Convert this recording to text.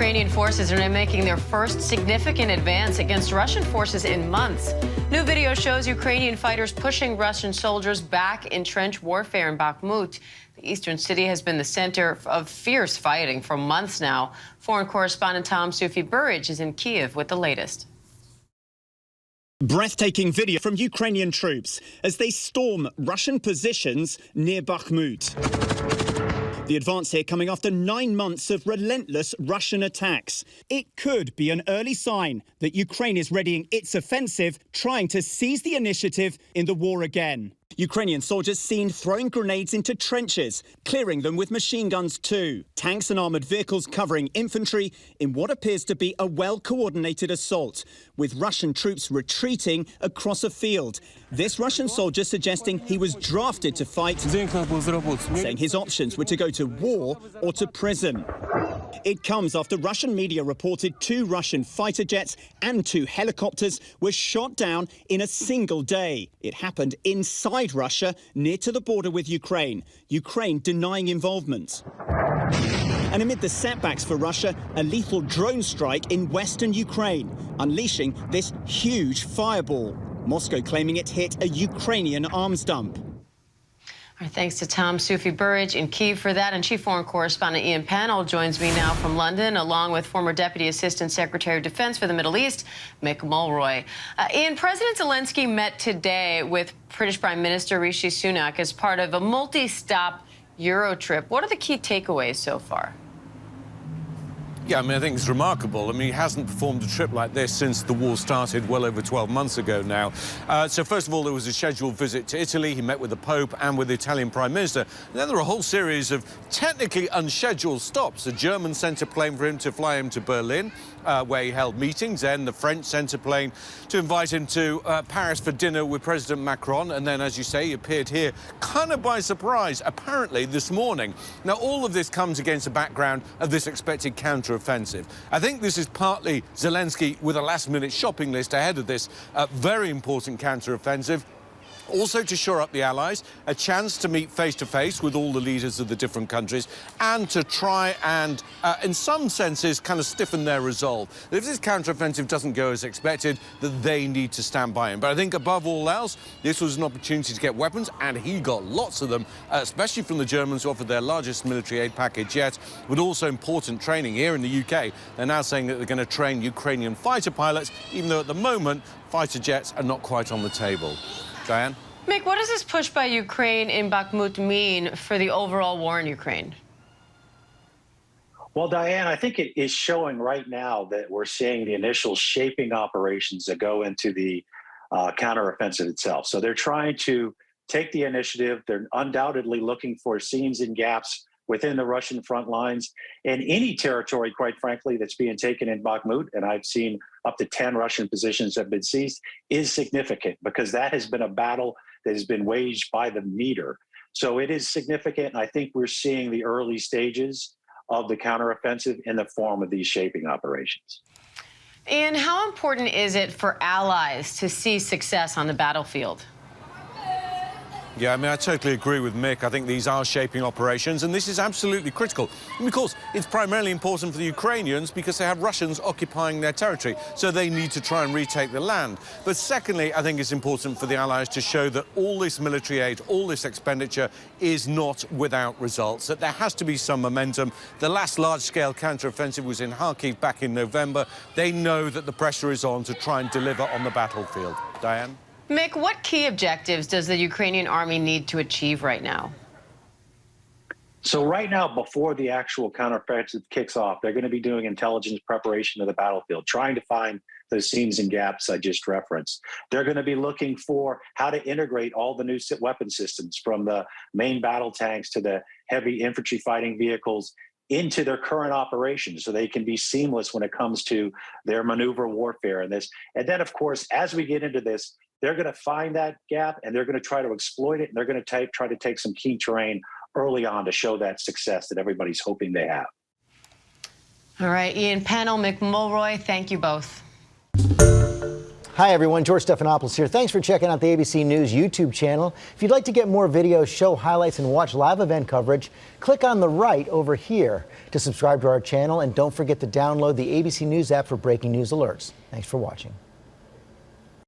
Ukrainian forces are now making their first significant advance against Russian forces in months. New video shows Ukrainian fighters pushing Russian soldiers back in trench warfare in Bakhmut. The eastern city has been the center of fierce fighting for months now. Foreign correspondent Tom Burridge is in Kiev with the latest. Breathtaking video from Ukrainian troops as they storm Russian positions near Bakhmut. The advance here coming after 9 months of relentless Russian attacks. It could be an early sign that Ukraine is readying its offensive, trying to seize the initiative in the war again. Ukrainian soldiers seen throwing grenades into trenches, clearing them with machine guns too. Tanks and armoured vehicles covering infantry in what appears to be a well-coordinated assault, with Russian troops retreating across a field. This Russian soldier suggesting he was drafted to fight, saying his options were to go to war or to prison. It comes after Russian media reported 2 Russian fighter jets and 2 helicopters were shot down in a single day. It happened inside Russia, near to the border with Ukraine. Ukraine denying involvement. And amid the setbacks for Russia, a lethal drone strike in western Ukraine, unleashing this huge fireball. Moscow claiming it hit a Ukrainian arms dump. Our thanks to Tom Burridge in Kyiv for that. And Chief Foreign Correspondent Ian Pannell joins me now from London, along with former Deputy Assistant Secretary of Defense for the Middle East, Mick Mulroy. Ian, President Zelensky met today with British Prime Minister Rishi Sunak as part of a multi-stop Euro trip. What are the key takeaways so far? Yeah, I mean, I think it's remarkable. I mean, he hasn't performed a trip like this since the war started well over 12 months ago now. So first of all, there was a scheduled visit to Italy. He met with the Pope and with the Italian Prime Minister. And then there were a whole series of technically unscheduled stops. The Germans sent a plane for him to fly him to Berlin, where he held meetings. Then the French sent a plane to invite him to Paris for dinner with President Macron. And then, as you say, he appeared here kind of by surprise, apparently this morning. Now, all of this comes against the background of this expected counter-offensive. I think this is partly Zelensky with a last-minute shopping list ahead of this very important counter-offensive. Also to shore up the allies, a chance to meet face-to-face with all the leaders of the different countries and to try and, in some senses, kind of stiffen their resolve. That if this counter-offensive doesn't go as expected, that they need to stand by him. But I think above all else, this was an opportunity to get weapons, and he got lots of them, especially from the Germans, who offered their largest military aid package yet, but also important training here in the UK. They're now saying that they're going to train Ukrainian fighter pilots, even though at the moment, fighter jets are not quite on the table. Diane? Mick, what does this push by Ukraine in Bakhmut mean for the overall war in Ukraine? Well, Diane, I think it is showing right now that we're seeing the initial shaping operations that go into the counteroffensive itself. So they're trying to take the initiative. They're undoubtedly looking for seams and gaps within the Russian front lines. And any territory, quite frankly, that's being taken in Bakhmut, and I've seen up to 10 Russian positions have been seized, is significant because that has been a battle that has been waged by the meter. So it is significant. And I think we're seeing the early stages of the counteroffensive in the form of these shaping operations. And how important is it for allies to see success on the battlefield? Yeah, I mean, I totally agree with Mick. I think these are shaping operations, and this is absolutely critical. And of course, it's primarily important for the Ukrainians because they have Russians occupying their territory, so they need to try and retake the land. But secondly, I think it's important for the Allies to show that all this military aid, all this expenditure is not without results, that there has to be some momentum. The last large-scale counter-offensive was in Kharkiv back in November. They know that the pressure is on to try and deliver on the battlefield. Diane? Mick, what key objectives does the Ukrainian army need to achieve right now? So right now, before the actual counteroffensive kicks off, they're going to be doing intelligence preparation of the battlefield, trying to find those seams and gaps I just referenced. They're going to be looking for how to integrate all the new weapon systems, from the main battle tanks to the heavy infantry fighting vehicles, into their current operations so they can be seamless when it comes to their maneuver warfare and this. And then, of course, as we get into this, they're going to find that gap and they're going to try to exploit it, and they're going to try to take some key terrain early on to show that success that everybody's hoping they have. All right, Ian Pannell, Mick Mulroy, thank you both. Hi, everyone. George Stephanopoulos here. Thanks for checking out the ABC News YouTube channel. If you'd like to get more videos, show highlights, and watch live event coverage, click on the right over here to subscribe to our channel. And don't forget to download the ABC News app for breaking news alerts. Thanks for watching.